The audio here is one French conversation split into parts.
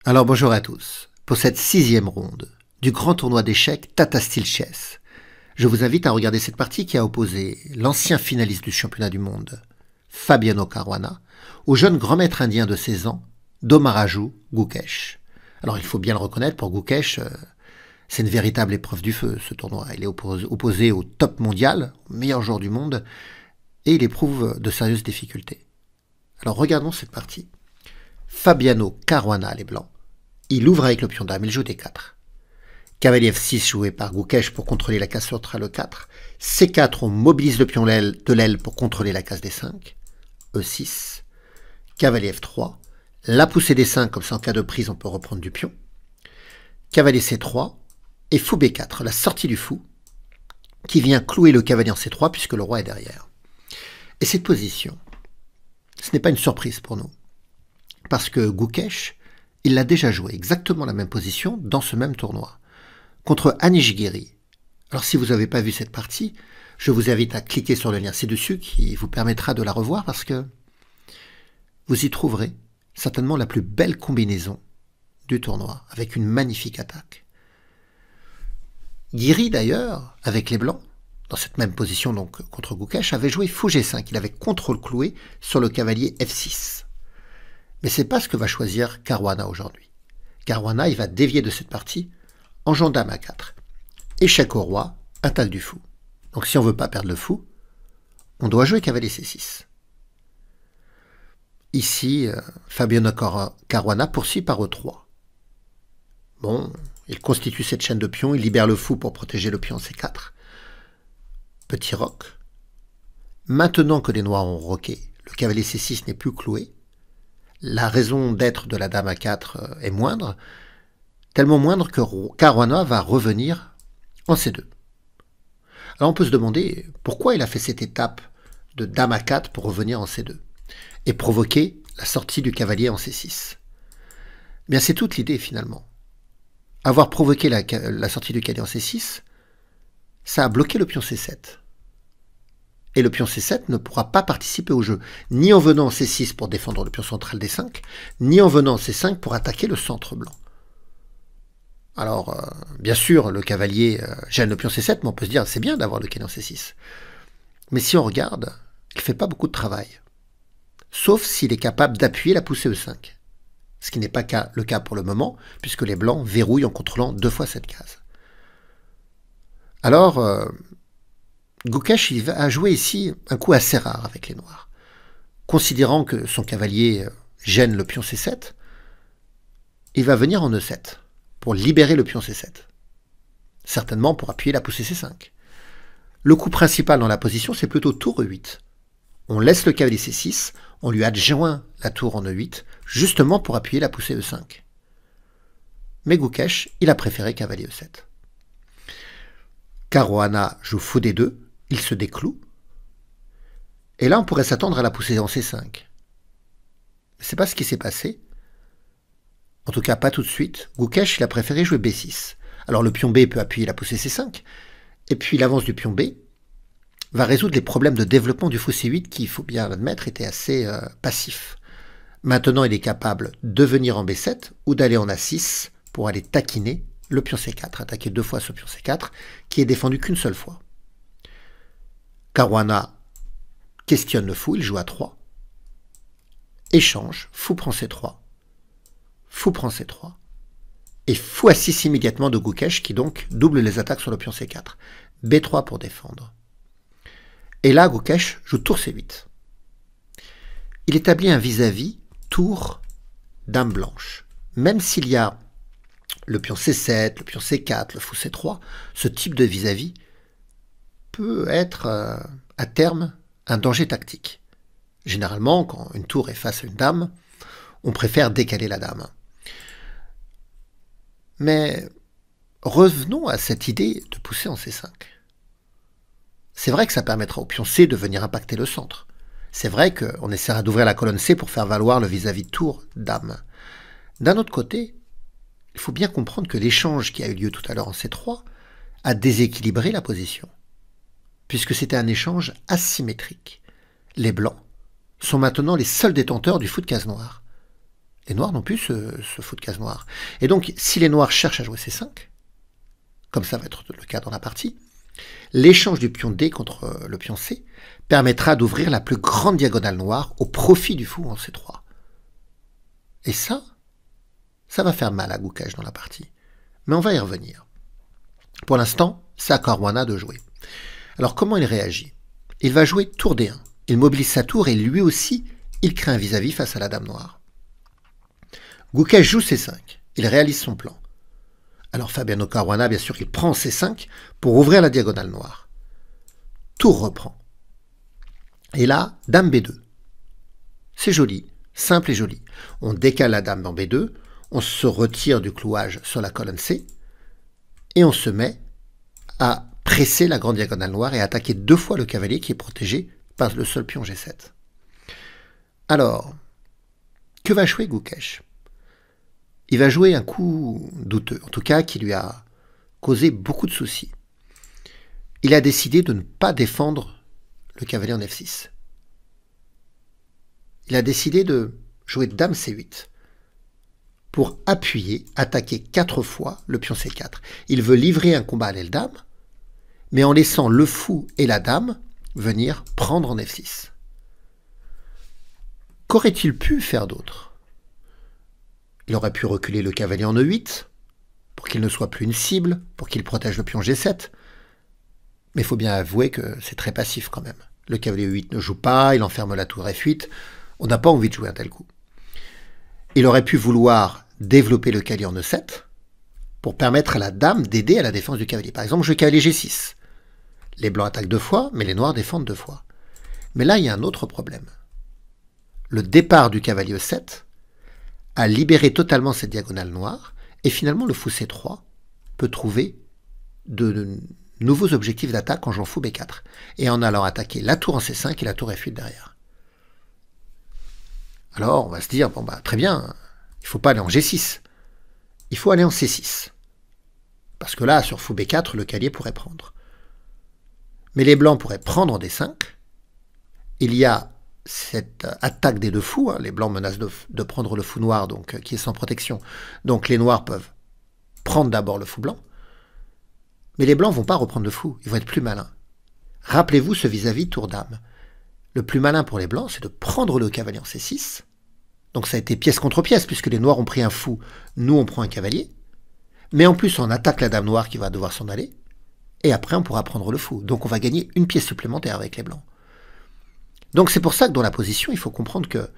Alors bonjour à tous. Pour cette 6e ronde du grand tournoi d'échecs Tata Steel Chess, je vous invite à regarder cette partie qui a opposé l'ancien finaliste du championnat du monde, Fabiano Caruana, au jeune grand maître indien de 16 ans, Domaraju Gukesh. Alors il faut bien le reconnaître, pour Gukesh, c'est une véritable épreuve du feu ce tournoi. Il est opposé au top mondial, au meilleur joueur du monde, et il éprouve de sérieuses difficultés. Alors regardons cette partie. Fabiano Caruana, les blancs. Il ouvre avec le pion dame, il joue D4. Cavalier F6 joué par Gukesh pour contrôler la case centrale E4. C4, on mobilise le pion de l'aile pour contrôler la case D5. E6. Cavalier F3. La poussée D5, comme ça en cas de prise on peut reprendre du pion. Cavalier C3. Et fou B4, la sortie du fou, qui vient clouer le cavalier en C3 puisque le roi est derrière. Et cette position, ce n'est pas une surprise pour nous. Parce que Gukesh, il l'a déjà joué exactement la même position dans ce même tournoi, contre Anish Giri. Alors si vous n'avez pas vu cette partie, je vous invite à cliquer sur le lien ci-dessus qui vous permettra de la revoir parce que vous y trouverez certainement la plus belle combinaison du tournoi, avec une magnifique attaque. Giri d'ailleurs, avec les blancs, dans cette même position donc contre Gukesh, avait joué fou G5, il avait contrôle cloué sur le cavalier F6. Mais c'est pas ce que va choisir Caruana aujourd'hui. Caruana, il va dévier de cette partie en jouant dame A4. Échec au roi, attaque du fou. Donc si on veut pas perdre le fou, on doit jouer cavalier C6. Ici, Fabiano Caruana poursuit par E3. Bon, il constitue cette chaîne de pions, il libère le fou pour protéger le pion C4. Petit roc. Maintenant que les noirs ont roqué, le cavalier C6 n'est plus cloué. La raison d'être de la dame A4 est moindre, tellement moindre que Caruana va revenir en C2. Alors on peut se demander pourquoi il a fait cette étape de dame A4 pour revenir en C2 et provoquer la sortie du cavalier en C6. Bien c'est toute l'idée finalement. Avoir provoqué la sortie du cavalier en C6, ça a bloqué le pion C7. Et le pion C7 ne pourra pas participer au jeu, ni en venant en C6 pour défendre le pion central D5, ni en venant en C5 pour attaquer le centre blanc. Alors, bien sûr, le cavalier gêne le pion C7, mais on peut se dire c'est bien d'avoir le cavalier en C6. Mais si on regarde, il ne fait pas beaucoup de travail. Sauf s'il est capable d'appuyer la poussée E5. Ce qui n'est pas le cas pour le moment, puisque les blancs verrouillent en contrôlant 2 fois cette case. Alors, Gukesh a joué ici un coup assez rare avec les noirs. Considérant que son cavalier gêne le pion C7, il va venir en E7 pour libérer le pion C7. Certainement pour appuyer la poussée C5. Le coup principal dans la position, c'est plutôt tour E8. On laisse le cavalier C6, on lui adjoint la tour en E8, justement pour appuyer la poussée E5. Mais Gukesh, il a préféré cavalier E7. Caruana joue fou D2, il se décloue. Et là, on pourrait s'attendre à la poussée en C5. Mais c'est pas ce qui s'est passé. En tout cas, pas tout de suite. Gukesh, il a préféré jouer B6. Alors le pion B peut appuyer la poussée C5. Et puis l'avance du pion B va résoudre les problèmes de développement du fou C8 qui, il faut bien l'admettre, était assez passif. Maintenant, il est capable de venir en B7 ou d'aller en A6 pour aller taquiner le pion C4, attaquer 2 fois ce pion C4 qui est défendu qu'une seule fois. Caruana questionne le fou, il joue à 3. Échange, fou prend C3. Fou prend C3. Et fou A6 immédiatement de Gukesh qui donc double les attaques sur le pion C4. B3 pour défendre. Et là, Gukesh joue tour C8. Il établit un vis-à-vis tour dame blanche. Même s'il y a le pion C7, le pion C4, le fou C3, ce type de vis-à-vis peut être à terme un danger tactique. Généralement, quand une tour est face à une dame, on préfère décaler la dame. Mais revenons à cette idée de pousser en C5. C'est vrai que ça permettra au pion C de venir impacter le centre. C'est vrai qu'on essaiera d'ouvrir la colonne C pour faire valoir le vis-à-vis tour dame. D'un autre côté, il faut bien comprendre que l'échange qui a eu lieu tout à l'heure en C3 a déséquilibré la position, puisque c'était un échange asymétrique. Les blancs sont maintenant les seuls détenteurs du fou de case noire. Les noirs n'ont plus ce fou de case noire. Et donc, si les noirs cherchent à jouer C5, comme ça va être le cas dans la partie, l'échange du pion D contre le pion C permettra d'ouvrir la plus grande diagonale noire au profit du fou en C3. Et ça va faire mal à Gukesh dans la partie. Mais on va y revenir. Pour l'instant, c'est à Caruana de jouer. Alors comment il réagit? Il va jouer tour D1. Il mobilise sa tour et lui aussi, il crée un vis-à-vis face à la dame noire. Gukesh joue C5. Il réalise son plan. Alors Fabiano Caruana, bien sûr, il prend C5 pour ouvrir la diagonale noire. Tour reprend. Et là, dame B2. C'est joli, simple et joli. On décale la dame dans B2, on se retire du clouage sur la colonne C, et on se met à presser la grande diagonale noire et attaquer 2 fois le cavalier qui est protégé par le seul pion G7. Alors, que va jouer Gukesh? Il va jouer un coup douteux, en tout cas qui lui a causé beaucoup de soucis. Il a décidé de ne pas défendre le cavalier en F6. Il a décidé de jouer dame C8 pour appuyer, attaquer 4 fois le pion C4. Il veut livrer un combat à l'aile dame, mais en laissant le fou et la dame venir prendre en F6. Qu'aurait-il pu faire d'autre? Il aurait pu reculer le cavalier en E8, pour qu'il ne soit plus une cible, pour qu'il protège le pion G7. Mais il faut bien avouer que c'est très passif quand même. Le cavalier E8 ne joue pas, il enferme la tour F8. On n'a pas envie de jouer un tel coup. Il aurait pu vouloir développer le cavalier en E7, pour permettre à la dame d'aider à la défense du cavalier. Par exemple, je joue cavalier G6. Les blancs attaquent 2 fois, mais les noirs défendent 2 fois. Mais là, il y a un autre problème. Le départ du cavalier E7 a libéré totalement cette diagonale noire, et finalement le fou C3 peut trouver de nouveaux objectifs d'attaque en jouant fou B4, et en allant attaquer la tour en C5 et la tour F8 derrière. Alors on va se dire, bon bah très bien, il ne faut pas aller en G6, il faut aller en C6, parce que là, sur fou B4, le cavalier pourrait prendre. Mais les blancs pourraient prendre en D5, il y a cette attaque des 2 fous, hein. Les blancs menacent de prendre le fou noir, donc qui est sans protection. Donc les noirs peuvent prendre d'abord le fou blanc, mais les blancs ne vont pas reprendre le fou, ils vont être plus malins. Rappelez-vous ce vis-à-vis tour-dame. Le plus malin pour les blancs, c'est de prendre le cavalier en C6. Donc ça a été pièce contre pièce, puisque les noirs ont pris un fou, nous on prend un cavalier. Mais en plus on attaque la dame noire qui va devoir s'en aller, et après on pourra prendre le fou. Donc on va gagner une pièce supplémentaire avec les blancs. Donc c'est pour ça que dans la position, il faut comprendre que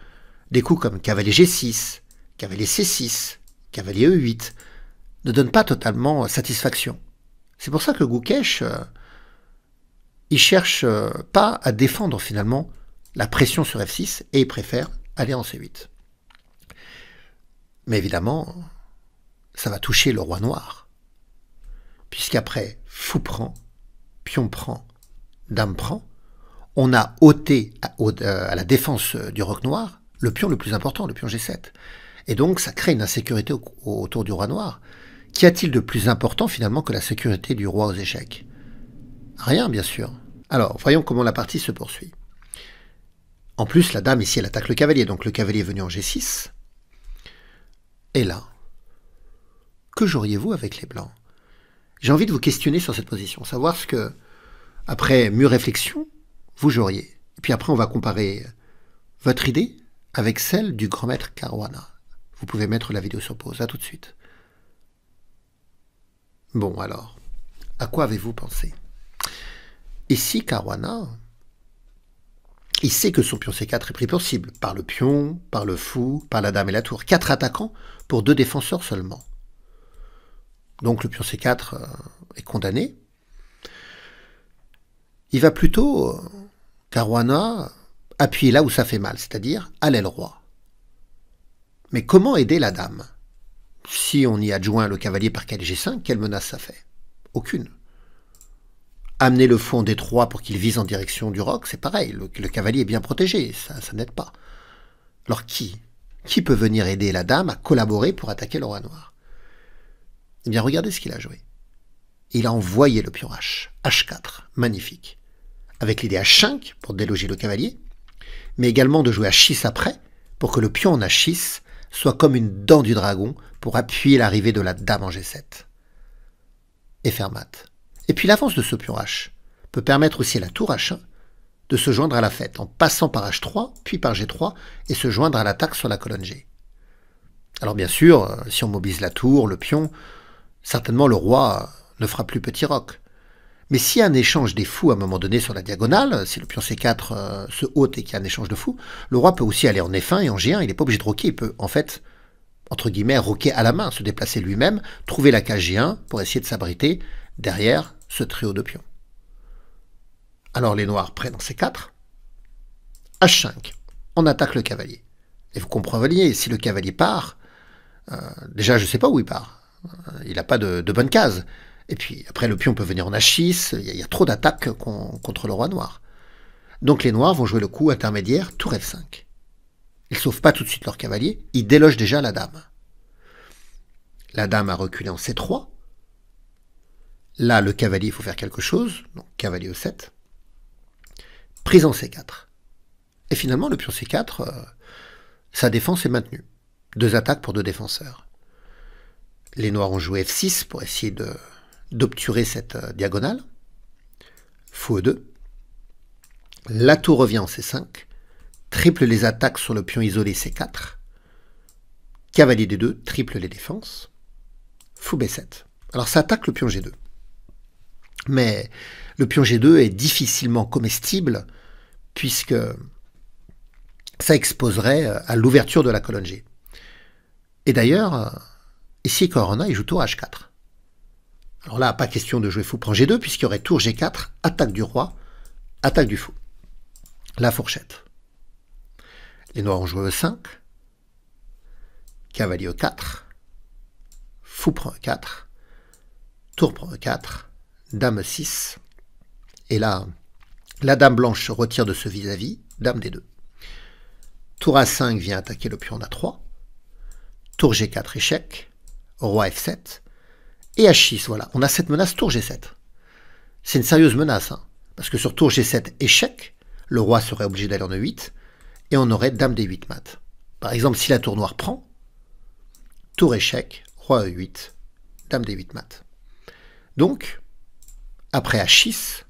des coups comme cavalier G6, cavalier C6, cavalier E8 ne donnent pas totalement satisfaction. C'est pour ça que Gukesh, il cherche pas à défendre finalement la pression sur F6 et il préfère aller en C8. Mais évidemment, ça va toucher le roi noir. Puisqu'après, fou prend, pion prend, dame prend, on a ôté à la défense du roc noir le pion le plus important, le pion G7. Et donc, ça crée une insécurité autour du roi noir. Qu'y a-t-il de plus important, finalement, que la sécurité du roi aux échecs? Rien, bien sûr. Alors, voyons comment la partie se poursuit. En plus, la dame, ici, elle attaque le cavalier. Donc, le cavalier est venu en G6. Et là, que joueriez-vous avec les blancs? J'ai envie de vous questionner sur cette position, savoir ce que, après mûre réflexion, vous joueriez. Et puis après, on va comparer votre idée avec celle du grand maître Caruana. Vous pouvez mettre la vidéo sur pause. À tout de suite. Bon, alors, à quoi avez-vous pensé? Ici, Caruana, il sait que son pion C4 est pris pour cible, par le pion, par le fou, par la dame et la tour. 4 attaquants pour 2 défenseurs seulement. Donc le pion C4 est condamné. Il va plutôt, Caruana, appuyer là où ça fait mal, c'est-à-dire à l'aile roi. Mais comment aider la dame? Si on y adjoint le cavalier par cavalier G5, quelle menace ça fait? Aucune. Amener le fou en D3 pour qu'il vise en direction du roc, c'est pareil, le cavalier est bien protégé, ça n'aide pas. Alors qui peut venir aider la dame à collaborer pour attaquer le roi noir? Eh bien, regardez ce qu'il a joué. Il a envoyé le pion H, H4, magnifique, avec l'idée H5 pour déloger le cavalier, mais également de jouer H6 après, pour que le pion en H6 soit comme une dent du dragon pour appuyer l'arrivée de la dame en G7. Et fermate. Et puis l'avance de ce pion H peut permettre aussi à la tour H1 de se joindre à la fête en passant par H3, puis par G3 et se joindre à l'attaque sur la colonne G. Alors bien sûr, si on mobilise la tour, le pion, certainement le roi ne fera plus petit roc. Mais s'il y a un échange des fous à un moment donné sur la diagonale, si le pion C4 se ôte et qu'il y a un échange de fous, le roi peut aussi aller en F1 et en G1, il n'est pas obligé de roquer, il peut en fait, entre guillemets, roquer à la main, se déplacer lui-même, trouver la case G1 pour essayer de s'abriter derrière ce trio de pions. Alors les noirs prennent en C4, H5, on attaque le cavalier. Et vous comprenez, si le cavalier part, déjà je ne sais pas où il part, il n'a pas de bonne case. Et puis après le pion peut venir en H6, il y a trop d'attaques contre le roi noir. Donc les noirs vont jouer le coup intermédiaire tour F5. Ils ne sauvent pas tout de suite leur cavalier, ils délogent déjà la dame. La dame a reculé en C3. Là le cavalier il faut faire quelque chose, donc cavalier E7. Prise en C4. Et finalement le pion C4, sa défense est maintenue. 2 attaques pour 2 défenseurs. Les noirs ont joué F6 pour essayer d'obturer cette diagonale. Fou E2. La tour revient en C5. Triple les attaques sur le pion isolé C4. Cavalier D2, triple les défenses. Fou B7. Alors ça attaque le pion G2. Mais le pion G2 est difficilement comestible puisque ça exposerait à l'ouverture de la colonne G. Et d'ailleurs, ici Corona, il joue tour H4. Alors là, pas question de jouer fou prend G2, puisqu'il y aurait tour G4, attaque du roi, attaque du fou. La fourchette. Les noirs ont joué E5, cavalier E4, fou prend E4, tour prend E4, dame E6, et là, la dame blanche se retire de ce vis-à-vis, dame D2. Tour A5 vient attaquer le pion en A3, tour G4 échec, roi F7, et H6, voilà, on a cette menace tour G7. C'est une sérieuse menace, hein, parce que sur tour G7 échec, le roi serait obligé d'aller en E8, et on aurait dame D8 mat. Par exemple, si la tour noire prend, tour échec, roi E8, dame D8 mat. Donc, après H6,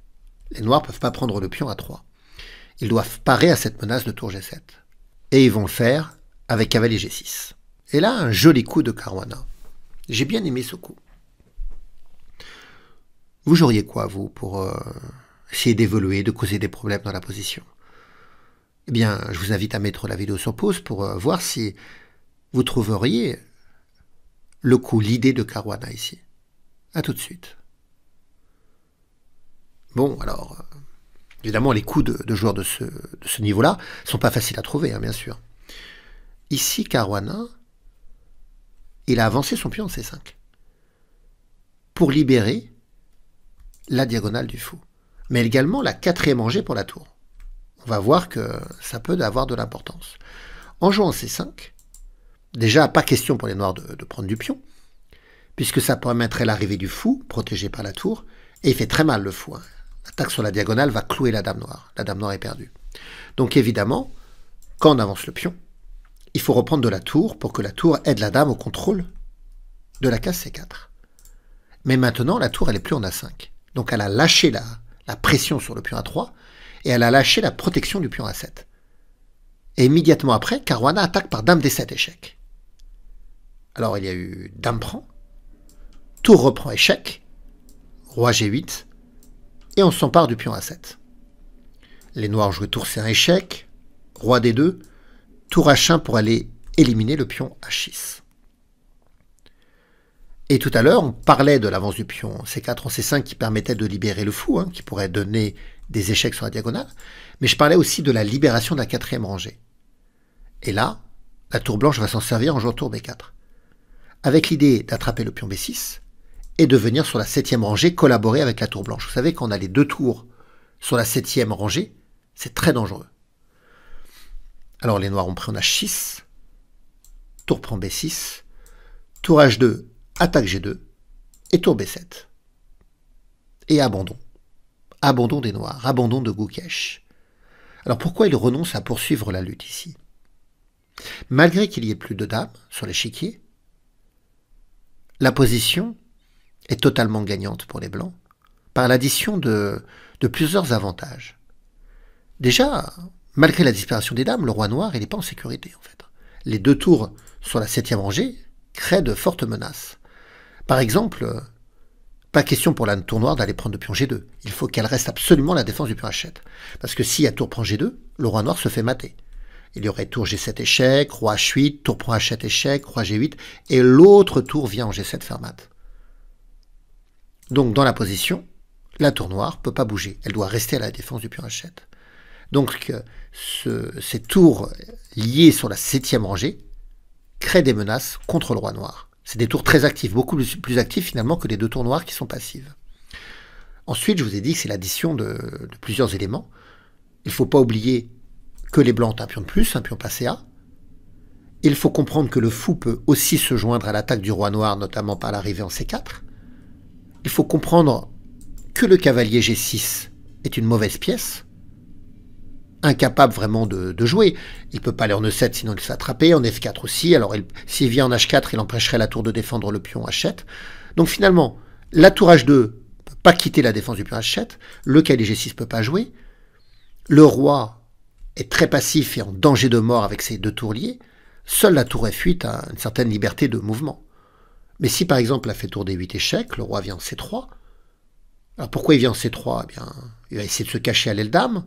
les noirs ne peuvent pas prendre le pion A3. Ils doivent parer à cette menace de tour G7. Et ils vont le faire avec cavalier G6. Et là, un joli coup de Caruana. J'ai bien aimé ce coup. Vous joueriez quoi, vous, pour essayer d'évoluer, de causer des problèmes dans la position? Eh bien, je vous invite à mettre la vidéo sur pause pour voir si vous trouveriez le coup, l'idée de Caruana ici. A tout de suite. Bon, alors, évidemment, les coups de joueurs de ce niveau-là ne sont pas faciles à trouver, hein, bien sûr. Ici, Caruana, il a avancé son pion en C5 pour libérer la diagonale du fou, mais également la 4e rangée pour la tour. On va voir que ça peut avoir de l'importance. En jouant C5, déjà, pas question pour les noirs de prendre du pion, puisque ça permettrait l'arrivée du fou, protégé par la tour, et il fait très mal le fou. Hein. L'attaque sur la diagonale va clouer la dame noire. La dame noire est perdue. Donc évidemment, quand on avance le pion, il faut reprendre de la tour pour que la tour aide la dame au contrôle de la case C4. Mais maintenant, la tour, elle n'est plus en A5. Donc elle a lâché la pression sur le pion A3 et elle a lâché la protection du pion A7. Et immédiatement après, Caruana attaque par dame D7 échec. Alors il y a eu dame prend, tour reprend échec, roi G8, et on s'empare du pion A7. Les noirs jouent tour C1 échec, roi D2, tour H1 pour aller éliminer le pion H6. Et tout à l'heure, on parlait de l'avance du pion C4 en C5 qui permettait de libérer le fou, hein, qui pourrait donner des échecs sur la diagonale, mais je parlais aussi de la libération de la 4e rangée. Et là, la tour blanche va s'en servir en jouant tour B4, avec l'idée d'attraper le pion B6 et de venir sur la 7e rangée collaborer avec la tour blanche. Vous savez, quand on a les 2 tours sur la 7e rangée, c'est très dangereux. Alors les noirs ont pris en H6, tour prend B6, tour H2, attaque G2, et tour B7. Et abandon. Abandon des noirs, abandon de Gukesh. Alors pourquoi il renonce à poursuivre la lutte ici? Malgré qu'il y ait plus de dames sur l'échiquier, la position est totalement gagnante pour les blancs par l'addition de plusieurs avantages. Déjà, malgré la disparition des dames, le roi noir n'est pas en sécurité en fait. Les 2 tours sur la 7e rangée créent de fortes menaces. Par exemple, pas question pour la tour noire d'aller prendre le pion G2. Il faut qu'elle reste absolument la défense du pion H7. Parce que si la tour prend G2, le roi noir se fait mater. Il y aurait tour G7 échec, roi H8, tour prend H7 échec, roi G8, et l'autre tour vient en G7 faire mat. Donc dans la position, la tour noire ne peut pas bouger. Elle doit rester à la défense du pion H7. Donc ces tours liés sur la 7e rangée créent des menaces contre le roi noir. C'est des tours très actifs, beaucoup plus actifs finalement que les 2 tours noirs qui sont passives. Ensuite, je vous ai dit que c'est l'addition de plusieurs éléments. Il ne faut pas oublier que les blancs ont un pion de plus, un pion passé A. Il faut comprendre que le fou peut aussi se joindre à l'attaque du roi noir, notamment par l'arrivée en C4. Il faut comprendre que le cavalier G6 est une mauvaise pièce, incapable vraiment de jouer. Il ne peut pas aller en E7 sinon il se fait attraper, en F4 aussi. Alors s'il vient en H4, il empêcherait la tour de défendre le pion H7. Donc finalement, la tour H2 ne peut pas quitter la défense du pion H7, le cavalier G6 ne peut pas jouer, le roi est très passif et en danger de mort avec ses 2 tours liés, seule la tour F8 a une certaine liberté de mouvement. Mais si par exemple elle fait tour D8 échec, le roi vient en C3, alors pourquoi il vient en C3 ? Eh bien, il va essayer de se cacher à l'aile dame,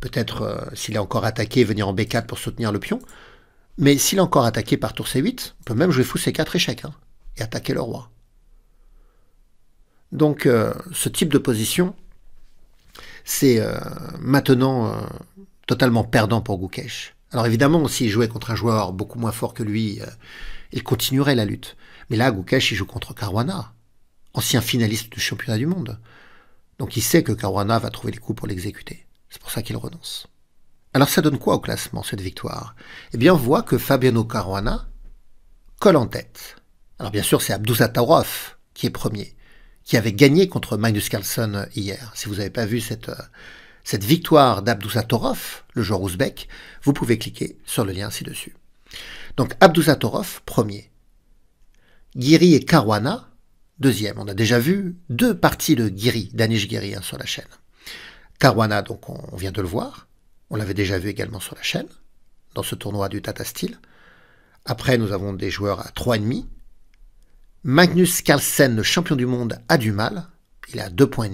peut-être s'il est encore attaqué, venir en B4 pour soutenir le pion, mais s'il est encore attaqué par tour C8, on peut même jouer fou C4 échec, et attaquer le roi. Donc ce type de position, c'est maintenant totalement perdant pour Gukesh. Alors évidemment, s'il jouait contre un joueur beaucoup moins fort que lui, il continuerait la lutte. Mais là, Gukesh, il joue contre Caruana, ancien finaliste du championnat du monde. Donc il sait que Caruana va trouver les coups pour l'exécuter. C'est pour ça qu'il renonce. Alors ça donne quoi au classement, cette victoire ? Eh bien, on voit que Fabiano Caruana colle en tête. Alors bien sûr, c'est Abdusattorov qui est premier, qui avait gagné contre Magnus Carlsen hier. Si vous n'avez pas vu cette victoire d'Abdusattorov, le joueur ouzbek, vous pouvez cliquer sur le lien ci-dessus. Donc Abdusattorov, premier. Giri et Caruana, deuxième. On a déjà vu 2 parties de Giri, Danish Giri sur la chaîne. Caruana, donc on vient de le voir. On l'avait déjà vu également sur la chaîne, dans ce tournoi du Tata Steel. Après, nous avons des joueurs à 3,5. Magnus Carlsen, le champion du monde, a du mal. Il est à 2,5 points.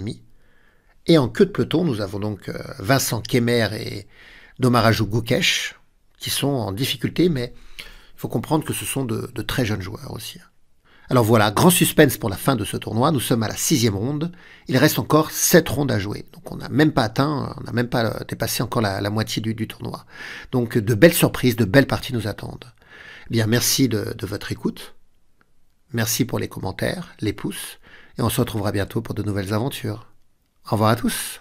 Et en queue de peloton, nous avons donc Vincent Keymer et Domaraju Gukesh, qui sont en difficulté, mais il faut comprendre que ce sont de très jeunes joueurs aussi. Alors voilà, grand suspense pour la fin de ce tournoi. Nous sommes à la 6e ronde. Il reste encore 7 rondes à jouer. Donc on n'a même pas atteint, on n'a même pas dépassé encore la moitié du tournoi. Donc de belles surprises, de belles parties nous attendent. Eh bien, merci de votre écoute. Merci pour les commentaires, les pouces. Et on se retrouvera bientôt pour de nouvelles aventures. Au revoir à tous.